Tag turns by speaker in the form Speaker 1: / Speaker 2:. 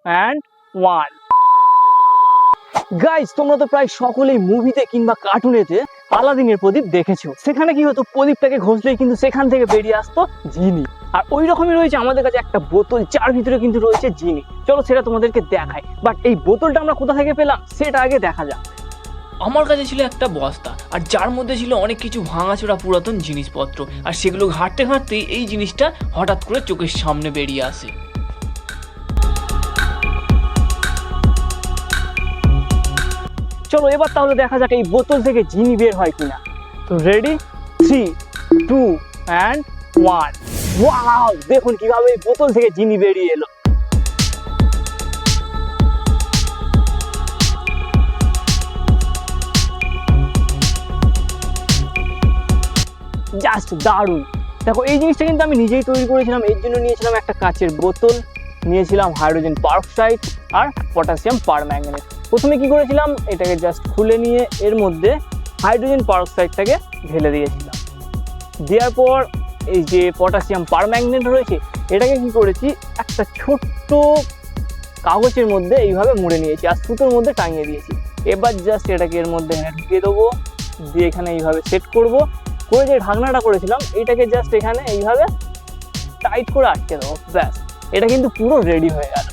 Speaker 1: And 1। Guys, তোমরা তো প্রায় সকলেই মুভিতে কিংবা কার্টুনেতে আলাদিনের প্রদীপ দেখেছো। সেখানে কি হতো, প্রদীপটাকে ঘষলেই কিন্তু সেখান থেকে বেরিয়ে আসতো জিনি। আর ওই রকমই রয়েছে আমাদের কাছে একটা বোতল, যার ভিতরে কিন্তু রয়েছে জিনি। চলো সেটা তোমাদেরকে দেখাই, বাট এই বোতলটা আমরা কোথা থেকে পেলাম সেটা আগে দেখা যাক।
Speaker 2: আমার কাছে ছিল একটা বস্তা, আর যার মধ্যে ছিল অনেক কিছু ভাঙাচোরা পুরাতন জিনিসপত্র, আর সেগুলো ঘাঁটতে ঘাঁটতেই এই জিনিসটা হঠাৎ করে চোখের সামনে বেরিয়ে আসে।
Speaker 1: চলো এবার তাহলে দেখা যাক এই বোতল থেকে জিনি বের হয় কিনা। তো রেডি, 3, 2 অ্যান্ড 1। ওয়াও, দেখুন কিভাবে এই বোতল থেকে জিনি বেরিয়ে এলো। জাস্ট দারুণ। দেখো এই জিনিসটা কিন্তু আমি নিজেই তৈরি করেছিলাম। এর জন্য নিয়েছিলাম একটা কাচের বোতল, নিয়েছিলাম হাইড্রোজেন পারঅক্সাইড আর পটাশিয়াম পারম্যাঙ্গানেট। প্রথমে কি করেছিলাম, এটাকে জাস্ট খুলে নিয়ে এর মধ্যে হাইড্রোজেন পারঅক্সাইডটাকে ঢেলে দিয়েছিলাম। দেওয়ার পর এই যে পটাশিয়াম পারম্যাঙ্গানেট রয়েছে, এটাকে কি করেছি, একটা ছোট্ট কাগজের মধ্যে এইভাবে মুড়ে নিয়েছি আর সুতোর মধ্যে টাঙিয়ে দিয়েছি। এবার জাস্ট এটাকে এর মধ্যে ঢুকিয়ে দেবো, দিয়ে এখানে এইভাবে সেট করব। করে যে ঢাকনাটা করেছিলাম এইটাকে জাস্ট এখানে এইভাবে টাইট করে আটকে দেবো। ব্যাস, এটা কিন্তু পুরো রেডি হয়ে গেল।